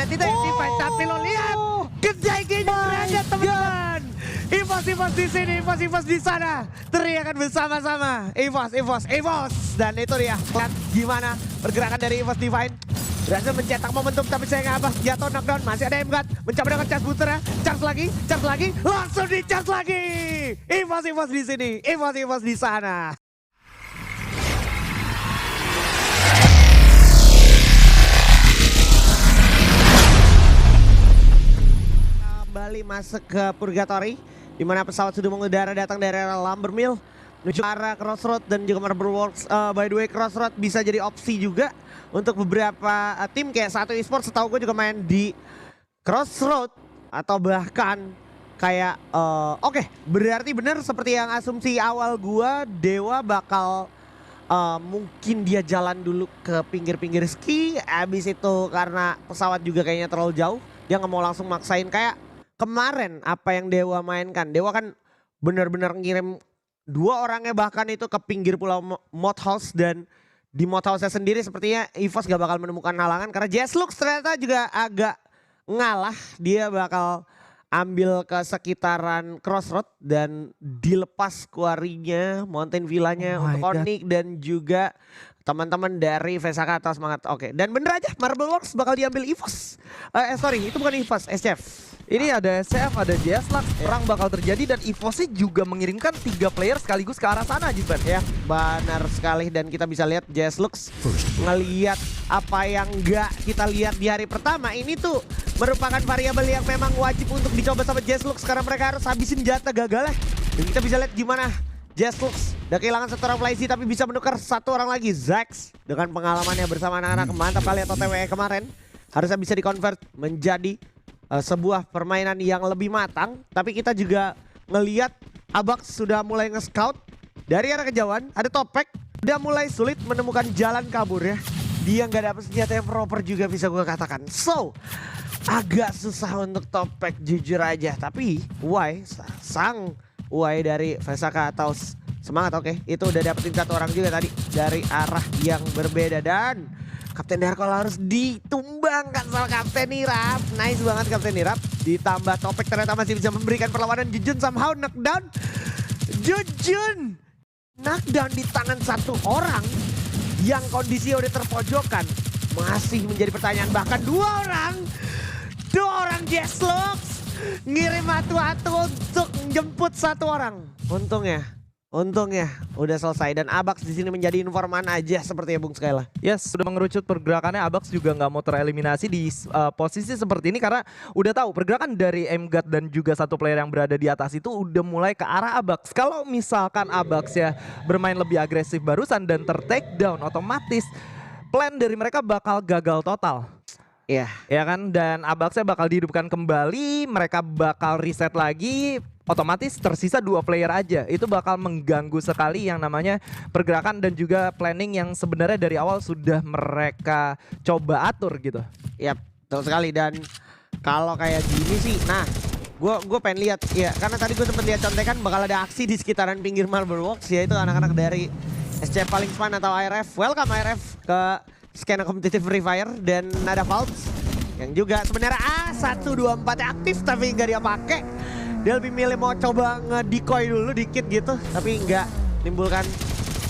lihat itu Divine, tapi lo lihat kejadian derajat teman-teman. EVOS di sini, EVOS di sana. Teriakan bersama-sama. EVOS. Dan itu dia. Lihat gimana pergerakan dari EVOS Divine. Berhasil mencetak momentum tapi sayang Abbas jatuh knockdown. Masih ada Emgat mencoba dengan charge booster ya. Charge lagi. Langsung di charge lagi. EVOS di sini, EVOS di sana. Kembali masuk ke Purgatory, di mana pesawat sudah mengudara datang dari arah Lumbermill menuju ke arah Crossroad dan juga Marble Works. By the way, Crossroad bisa jadi opsi juga untuk beberapa tim kayak Satu Esports. Setahu gue juga main di Crossroad atau bahkan kayak oke, berarti benar seperti yang asumsi awal gua, Dewa bakal mungkin dia jalan dulu ke pinggir-pinggir ski, abis itu karena pesawat juga kayaknya terlalu jauh, dia nggak mau langsung maksain kayak kemarin apa yang Dewa mainkan. Dewa kan benar-benar ngirim 2 orangnya bahkan itu ke pinggir pulau Mod House, dan di Mod House-nya sendiri sepertinya EVOS gak bakal menemukan halangan karena Jaslux ternyata juga agak ngalah. Dia bakal ambil ke sekitaran Crossroad dan dilepas quarry-nya, Mountain Villa-nya untuk Onyx dan juga teman-teman dari Vesaka atau semangat. Oke, dan bener aja Marble Works bakal diambil EVOS. Sorry, itu bukan EVOS, SCF. Ini ada SCF, ada JSLux, perang bakal terjadi dan EVOS juga mengirimkan 3 player sekaligus ke arah sana, Jiban. Ya, benar sekali, dan kita bisa lihat JSLux ngelihat apa yang nggak kita lihat di hari pertama. Ini tuh merupakan variabel yang memang wajib untuk dicoba sama JSLux karena mereka harus habisin jatah gagal ya. Dan kita bisa lihat gimana JSLux udah kehilangan 1 orang Flyzy tapi bisa menukar 1 orang lagi. Zax dengan pengalamannya bersama anak-anak mantap kali atau TWE kemarin harusnya bisa dikonvert menjadi sebuah permainan yang lebih matang. Tapi kita juga ngelihat Abax sudah mulai nge-scout dari arah kejauhan. Ada Topek udah mulai sulit menemukan jalan kabur ya. Dia nggak dapet senjata yang proper juga bisa gue katakan. So agak susah untuk Topek jujur aja. Tapi sang Uai dari Vesaka atau semangat, oke. Itu udah dapetin 1 orang juga tadi dari arah yang berbeda. Dan Kapten Darkol harus ditumbangkan sama Kapten Nirap. Nice banget Kapten Nirap. Ditambah Topek ternyata masih bisa memberikan perlawanan. Jujun somehow knockdown. Jujun knockdown di tangan 1 orang yang kondisinya udah terpojokan. Masih menjadi pertanyaan, bahkan 2 orang Jaslux ngirim atu-atu untuk jemput 1 orang. Untungnya udah selesai dan Abax di sini menjadi informan aja seperti ya Bung Skyla. Yes, sudah mengerucut pergerakannya. Abax juga nggak mau tereliminasi di posisi seperti ini karena udah tahu pergerakan dari Emgat dan juga 1 player yang berada di atas itu udah mulai ke arah Abax. Kalau misalkan Abax ya bermain lebih agresif barusan dan ter-take down, otomatis plan dari mereka bakal gagal total. Iya. Ya kan, dan Abaxnya bakal dihidupkan kembali, mereka bakal reset lagi, otomatis tersisa 2 player aja. Itu bakal mengganggu sekali yang namanya pergerakan dan juga planning yang sebenarnya dari awal sudah mereka coba atur gitu. Yap, betul sekali. Dan kalau kayak gini sih, nah gue pengen lihat ya, karena tadi gue sempat lihat contekan bakal ada aksi di sekitaran pinggir Marble Works, yaitu anak-anak dari SCF paling fun atau IRF. Welcome IRF ke skena kompetitif Free Fire, dan ada Valts yang juga sebenarnya 1, 2, 4 aktif tapi nggak dia pakai. Dia lebih milih mau coba nge-decoy dulu dikit gitu, tapi nggak menimbulkan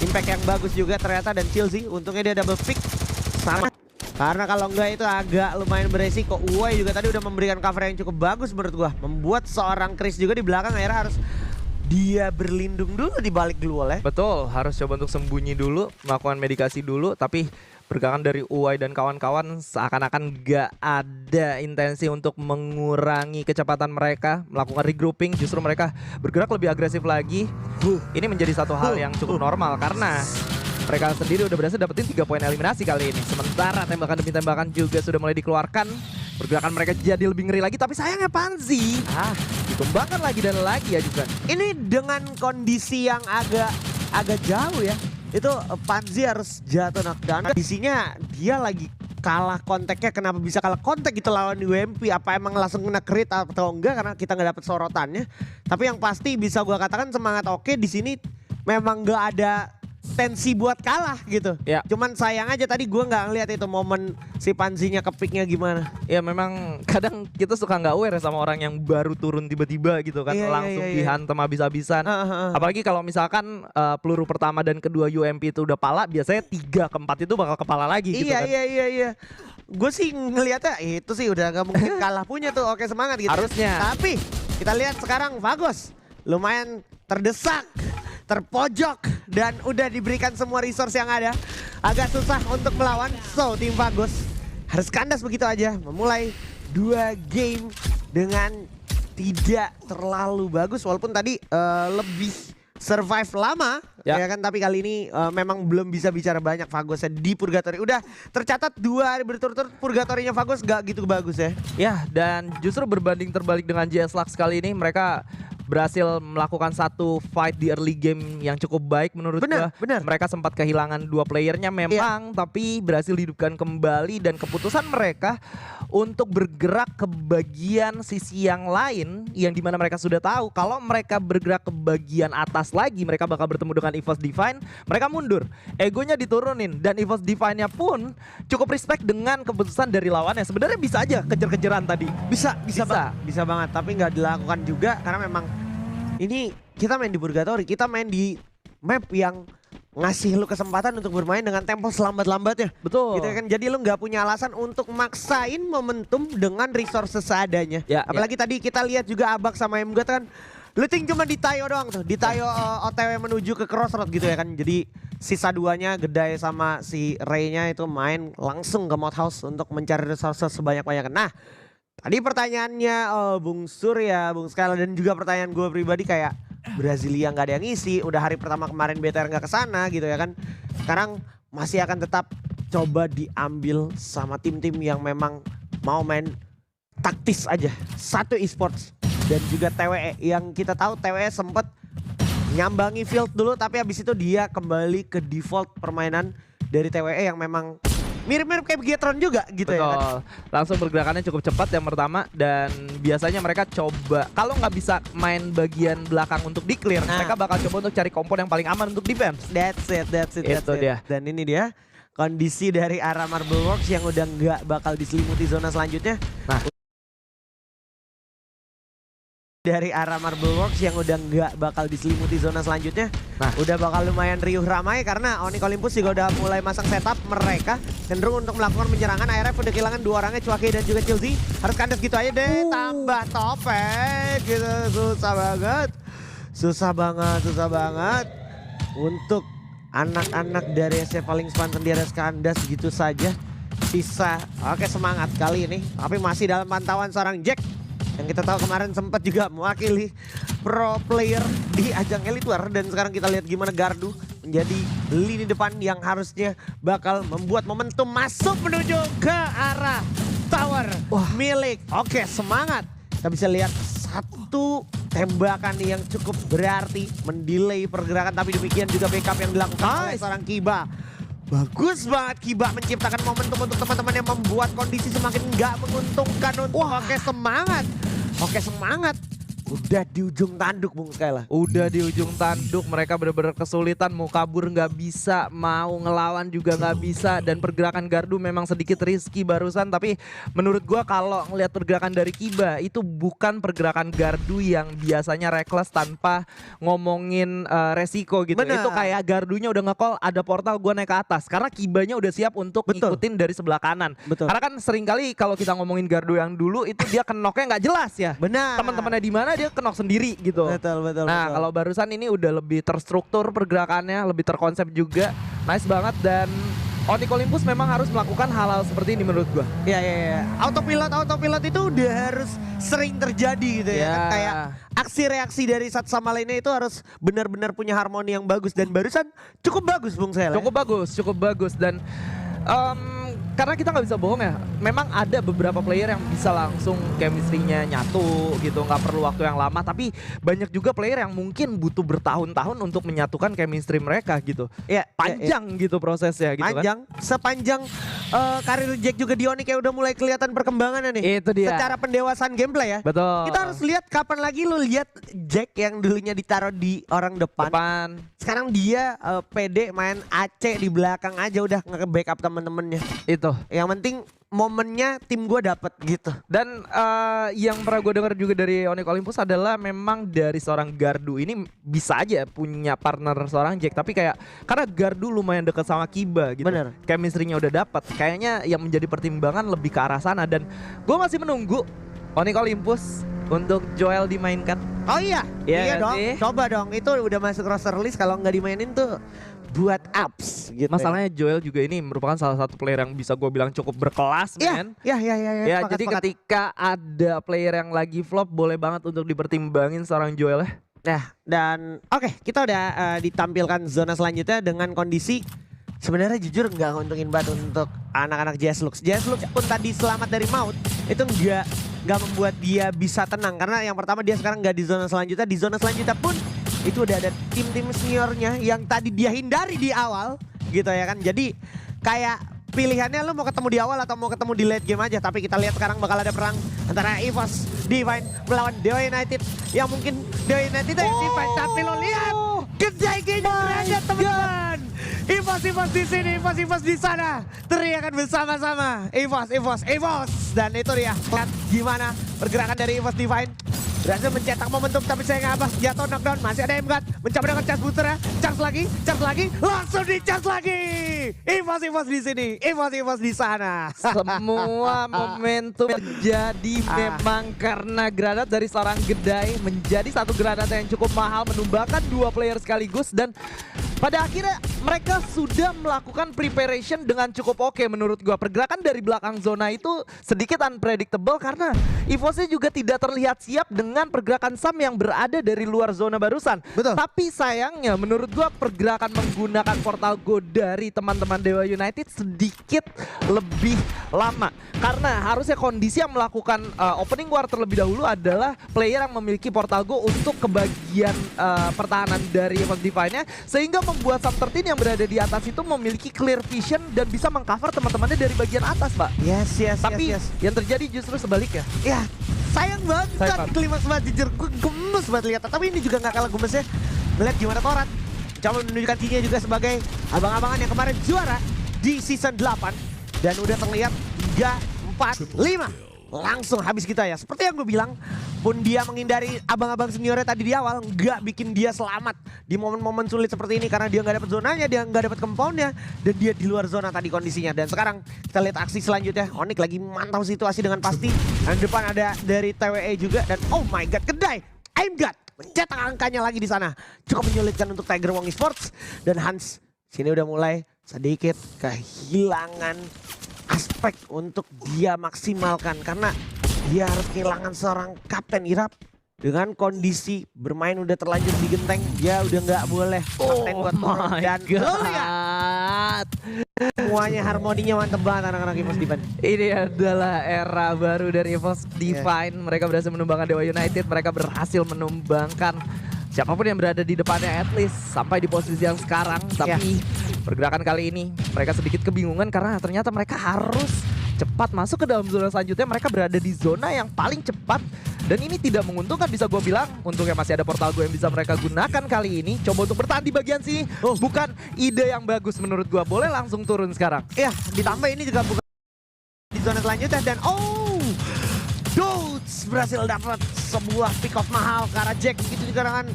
impact yang bagus juga ternyata. Dan chill sih, untungnya dia double pick sama. Karena kalau enggak itu agak lumayan beresiko. Uai juga tadi udah memberikan cover yang cukup bagus menurut gua. Membuat seorang Chris juga di belakang akhirnya harus dia berlindung dulu di balik glue ya. Betul, harus coba untuk sembunyi dulu, melakukan medikasi dulu, tapi pergerakan dari Uai dan kawan-kawan seakan-akan gak ada intensi untuk mengurangi kecepatan mereka, melakukan regrouping, justru mereka bergerak lebih agresif lagi. Ini menjadi satu hal yang cukup normal karena mereka sendiri udah berhasil dapetin 3 poin eliminasi kali ini. Sementara tembakan demi tembakan juga sudah mulai dikeluarkan. Pergerakan mereka jadi lebih ngeri lagi, tapi sayangnya Panzi dikembangkan lagi dan lagi ya juga. Ini dengan kondisi yang agak jauh ya. Itu Panzi harus jatuh knockdown. Kondisinya dia lagi kalah kontaknya. Kenapa bisa kalah kontak gitu lawan UMP? Apa emang langsung kena crit atau enggak? Karena kita nggak dapet sorotannya. Tapi yang pasti bisa gua katakan semangat oke di sini memang nggak ada tensi buat kalah gitu. Ya. Cuman sayang aja tadi gue nggak ngeliat itu momen si Panzinya kepiknya gimana. Ya memang kadang kita suka nggak aware sama orang yang baru turun tiba-tiba gitu kan, Iya, iya, langsung iya, iya. dihantam habis-habisan. Apalagi kalau misalkan peluru pertama dan kedua UMP itu udah pala, biasanya 3 ke 4 itu bakal kepala lagi gitu Iya kan. iya. Gue sih ngeliatnya itu sih udah nggak mungkin kalah punya tuh. Oke, semangat gitu. Harusnya. Tapi kita lihat sekarang Vagos lumayan terdesak, terpojok, dan udah diberikan semua resource yang ada. Agak susah untuk melawan. So tim Vagos harus kandas begitu aja, memulai 2 game dengan tidak terlalu bagus. Walaupun tadi lebih survive lama ya kan, tapi kali ini memang belum bisa bicara banyak Vagosnya di Purgatory. Udah tercatat 2 hari berturut-turut Purgatorinya Vagos gak gitu bagus ya. Ya, dan justru berbanding terbalik dengan JS Lux kali ini, mereka berhasil melakukan satu fight di early game yang cukup baik menurut gua. Benar. Mereka sempat kehilangan 2 playernya memang, tapi berhasil dihidupkan kembali, dan keputusan mereka untuk bergerak ke bagian sisi yang lain yang dimana mereka sudah tahu kalau mereka bergerak ke bagian atas lagi mereka bakal bertemu dengan EVOS Divine. Mereka mundur, egonya diturunin, dan EVOS Divine-nya pun cukup respect dengan keputusan dari lawannya. Sebenarnya bisa aja kejar-kejaran tadi. Bisa banget, tapi nggak dilakukan juga karena memang ini kita main di Purgatory, kita main di map yang ngasih lu kesempatan untuk bermain dengan tempo selambat-lambatnya. Betul. Gitu kan, jadi lu nggak punya alasan untuk maksain momentum dengan resources seadanya. Ya, apalagi tadi kita lihat juga Abak sama Emgat kan looting cuma di Tayo doang tuh, di Tayo OTW menuju ke Crossroad gitu ya kan. Jadi sisa 2-nya Gedai sama si Ray-nya itu main langsung ke Mod House untuk mencari resources sebanyak-banyaknya. Nah, tadi pertanyaannya Bung Surya, Bung Skyla, dan juga pertanyaan gue pribadi kayak Brasilia nggak ada yang ngisi, udah hari pertama kemarin BTR nggak kesana gitu ya kan. Sekarang masih akan tetap coba diambil sama tim-tim yang memang mau main taktis aja. Satu esports dan juga TWE yang kita tahu TWE sempat nyambangi field dulu, tapi habis itu dia kembali ke default permainan dari TWE yang memang mirip-mirip kayak Begatron juga gitu. Betul. Ya kan. Langsung pergerakannya cukup cepat yang pertama, dan biasanya mereka coba kalau nggak bisa main bagian belakang untuk di-clear, mereka bakal coba untuk cari kompon yang paling aman untuk defense. That's it. Itu dia. Dan ini dia kondisi dari arah Marble Works yang udah nggak bakal diselimuti zona selanjutnya. Nah, dari arah Marble Works yang udah nggak bakal diselimuti zona selanjutnya. Nah, udah bakal lumayan riuh ramai karena Onyx Olympus juga udah mulai masang setup. Mereka cenderung untuk melakukan penyerangan. ARF udah kehilangan 2 orangnya, Cuake dan juga Chilzy. Harus kandas gitu aja deh, tambah topeng gitu. Susah banget untuk anak-anak dari SC paling Spanten dia harus kandas gitu saja. Sisa, oke, semangat kali ini, tapi masih dalam pantauan seorang Jack yang kita tahu kemarin sempat juga mewakili pro player di ajang Elite War, dan sekarang kita lihat gimana Gardu menjadi lini depan yang harusnya bakal membuat momentum masuk menuju ke arah tower milik. Oke, semangat. Kita bisa lihat satu tembakan yang cukup berarti mendelay pergerakan, tapi demikian juga backup yang dilakukan oleh seorang Kiba. Bagus banget Kiba menciptakan momentum untuk teman-teman yang membuat kondisi semakin nggak menguntungkan untuk Oke, semangat. Udah di ujung tanduk Bung Skyla. Udah di ujung tanduk, mereka benar-benar kesulitan, mau kabur nggak bisa, mau ngelawan juga nggak bisa, dan pergerakan Gardu memang sedikit risky barusan. Tapi menurut gua kalau ngelihat pergerakan dari Kiba itu bukan pergerakan Gardu yang biasanya reckless tanpa ngomongin resiko gitu. Bener. Itu kayak Gardunya udah nge-call ada portal, gua naik ke atas karena Kibanya udah siap untuk ngikutin dari sebelah kanan. Betul. Karena kan seringkali kalau kita ngomongin Gardu yang dulu itu dia kenoknya nggak jelas ya. Benar. Teman-temannya di mana dia kenok sendiri gitu. Betul. Nah, kalau barusan ini udah lebih terstruktur pergerakannya, lebih terkonsep juga. Nice banget, dan Onyx Olympus memang harus melakukan hal-hal seperti ini menurut gua. Iya. Autopilot itu udah harus sering terjadi gitu ya. Kan? Kayak aksi reaksi dari satu sama lainnya itu harus benar-benar punya harmoni yang bagus, dan barusan cukup bagus Bung Sel. Cukup bagus, dan karena kita nggak bisa bohong ya, memang ada beberapa player yang bisa langsung chemistry-nya nyatu gitu, nggak perlu waktu yang lama. Tapi banyak juga player yang mungkin butuh bertahun-tahun untuk menyatukan chemistry mereka gitu. Ya, Panjang gitu prosesnya gitu panjang, sepanjang karir Jack juga di Onyx ya udah mulai kelihatan perkembangannya nih. Itu dia. Secara pendewasaan gameplay ya. Betul. Kita harus lihat kapan lagi lu lihat Jack yang dulunya ditaruh di orang depan. Sekarang dia pede main AC di belakang aja udah nge-backup temen-temennya. Itu. Yang penting momennya tim gue dapet gitu. Dan yang pernah gue dengar juga dari Onyx Olympus adalah memang dari seorang Gardu ini bisa aja punya partner seorang Jack. Tapi kayak karena Gardu lumayan dekat sama Kiba gitu. Bener. Chemistry-nya udah dapat. Kayaknya yang menjadi pertimbangan lebih ke arah sana. Dan gue masih menunggu Onyx Olympus untuk Joel dimainkan. Oh iya, Iya iya kan dong. sih? Coba dong, itu udah masuk roster list kalau nggak dimainin tuh buat ups gitu. Masalahnya Joel juga ini merupakan salah satu player yang bisa gue bilang cukup berkelas, ya. men. Ya, Ya, jadi ketika ada player yang lagi flop, boleh banget untuk dipertimbangin seorang Joel ya. Nah, dan oke, kita udah ditampilkan zona selanjutnya dengan kondisi sebenarnya jujur nggak nguntungin banget untuk anak-anak Jazzlux. Jazzlux pun tadi selamat dari maut, itu nggak membuat dia bisa tenang karena yang pertama dia sekarang nggak di zona selanjutnya. Di zona selanjutnya pun itu udah ada tim-tim seniornya yang tadi dia hindari di awal gitu ya kan. Jadi kayak pilihannya lu mau ketemu di awal atau mau ketemu di late game aja. Tapi kita lihat sekarang bakal ada perang antara EVOS Divine melawan Dewa United. Yang mungkin Dewa United itu yang Divine. Tapi lo lihat Kedai gradat teman-teman. EVOS di sini, EVOS di sana. Teriakan bersama-sama. EVOS. Dan itu dia. Lihat gimana pergerakan dari EVOS Divine. Berhasil mencetak momentum tapi saya nggak apa. Jatuh knockdown. Masih ada Emgat. Mencoba dengan charge booster ya. Charge lagi. Langsung di charge lagi. EVOS di sini. EVOS di sana. Semua momentum terjadi memang karena granat dari seorang Kedai menjadi satu granat yang cukup mahal, menumbangkan dua player sekaligus. Dan pada akhirnya mereka sudah melakukan preparation dengan cukup oke menurut gua. Pergerakan dari belakang zona itu sedikit unpredictable karena EVOS-nya juga tidak terlihat siap dengan pergerakan Sam yang berada dari luar zona barusan. Betul. Tapi sayangnya menurut gua pergerakan menggunakan Portal Go dari teman-teman Dewa United sedikit lebih lama. Karena harusnya kondisi yang melakukan opening war terlebih dahulu adalah player yang memiliki Portal Go untuk kebagian pertahanan dari EVOS Divine-nya, sehingga membuat Sam 13 yang berada di atas itu memiliki clear vision dan bisa mengcover teman-temannya dari bagian atas, Pak. Yes. Tapi yang terjadi justru sebaliknya. Ya, sayang banget klimaks banget jujur. Gue gemes banget lihat. Tapi ini juga gak kalah gemesnya melihat gimana Torat coba menunjukkan dirinya juga sebagai abang-abangan yang kemarin juara di season 8. Dan udah terlihat 3, 4, 5. Langsung habis kita ya. Seperti yang gue bilang, pun dia menghindari abang-abang seniornya tadi di awal, nggak bikin dia selamat di momen-momen sulit seperti ini. Karena dia nggak dapat zonanya, dia nggak dapat compoundnya, dan dia di luar zona tadi kondisinya. Dan sekarang kita lihat aksi selanjutnya. Onyx lagi mantau situasi dengan pasti. Dan depan ada dari TWE juga. Dan oh my god, Kedai, Aimgat mencetak angkanya lagi di sana. Cukup menyulitkan untuk Tiger Wong Esports. Dan Hans sini udah mulai sedikit kehilangan aspek untuk dia maksimalkan karena dia harus kehilangan seorang Kapten Irap dengan kondisi bermain udah terlanjur di genteng. Dia udah nggak boleh kapten buat turun dan semuanya harmoninya mantep banget anak-anak EVOS Divine. Ini adalah era baru dari EVOS Divine. Mereka berhasil menumbangkan Dewa United, mereka berhasil menumbangkan siapapun yang berada di depannya, at least sampai di posisi yang sekarang. Tapi pergerakan kali ini mereka sedikit kebingungan karena ternyata mereka harus cepat masuk ke dalam zona selanjutnya. Mereka berada di zona yang paling cepat dan ini tidak menguntungkan bisa gue bilang. Untungnya masih ada Portal Go yang bisa mereka gunakan kali ini. Coba untuk bertahan di bagian sini. Bukan ide yang bagus menurut gue. Boleh langsung turun sekarang. Ya, ditambah ini juga bukan di zona selanjutnya dan Dodes berhasil dapat sebuah pick off mahal ke arah Jack. Begitu juga dengan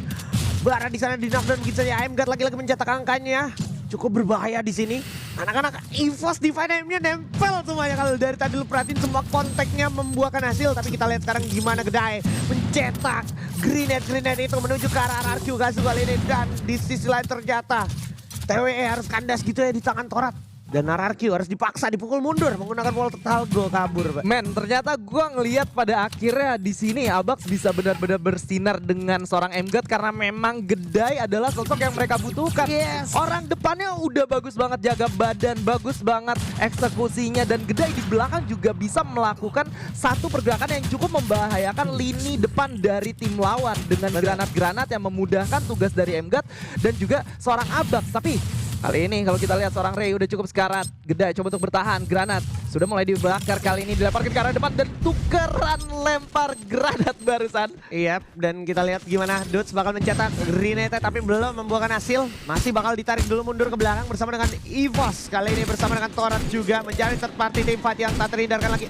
Bara di sana di knockdown begitu saja. Aimgat lagi-lagi mencetak angkanya. Cukup berbahaya di sini. Anak-anak EVOS Divine nya nempel semuanya. Kalau dari tadi lu perhatiin semua kontaknya membuahkan hasil. Tapi kita lihat sekarang gimana Kedai mencetak grenade itu menuju ke arah RRQ kali ini. Dan di sisi lain ternyata TWE harus kandas gitu ya di tangan Torat. Dan RRQ harus dipaksa dipukul mundur menggunakan wall talgo kabur, Pak. Men, ternyata gua ngelihat pada akhirnya di sini Abax bisa benar-benar bersinar dengan seorang MGUT karena memang Gedai adalah sosok yang mereka butuhkan. Yes. Orang depannya udah bagus banget jaga badan, bagus banget eksekusinya, dan Gedai di belakang juga bisa melakukan satu pergerakan yang cukup membahayakan lini depan dari tim lawan dengan granat-granat yang memudahkan tugas dari MGUT dan juga seorang Abax. Tapi kali ini kalau kita lihat seorang Ray udah cukup sekarat. Gedai coba untuk bertahan. Granat sudah mulai dibakar, kali ini dilemparkan ke arah depan dan tukeran lempar granat barusan. Iya, dan kita lihat gimana Dudes bakal mencetak grenade tapi belum membuahkan hasil. Masih bakal ditarik dulu mundur ke belakang bersama dengan EVOS. Kali ini bersama dengan Torrent juga menjadi third party team fight yang tak terhindarkan lagi.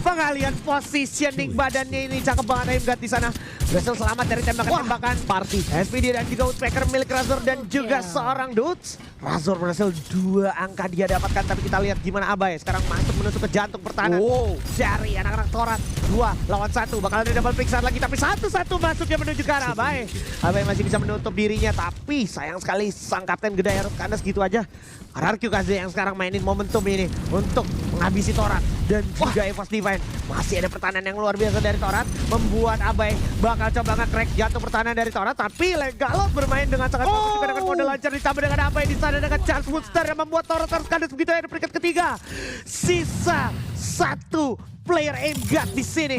Pengalian positioning badannya ini cakep banget MGUT di sana. Berhasil selamat dari tembakan-tembakan Party. SPD dan juga Woodpecker milik Razor dan juga seorang Dudes. Razor berhasil 2 angka dia dapatkan, tapi kita lihat gimana Abai sekarang masuk menuju ke jantung pertahanan dari anak-anak Torrent. 2 lawan 1 bakal ada double pick saat lagi, tapi satu-satu masuknya menuju ke arah Abai. Abai masih bisa menutup dirinya, tapi sayang sekali sang kapten Gedai harus kandas gitu aja. RRQ Kaze yang sekarang mainin momentum ini untuk menghabisi Torrent dan juga EVOS Divine. Masih ada pertahanan yang luar biasa dari Torrent, membuat Abai bakal coba nge-crack jantung pertahanan dari Torrent, tapi Legalot bermain dengan sangat bagus juga dengan model lancar ditambah dengan Abai di sana dengan Charles Woodster yang membuat Torrent harus kandas begitu ya di peringkat ketiga. Sisa 1 player MGUT di sini.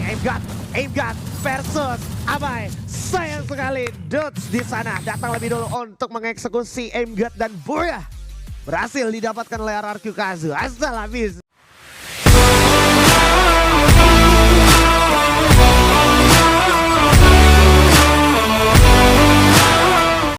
MGUT versus Abai. Sayang sekali Dudes di sana datang lebih dulu untuk mengeksekusi MGUT dan Boya berhasil didapatkan oleh RRQ Kaze. Asal habis.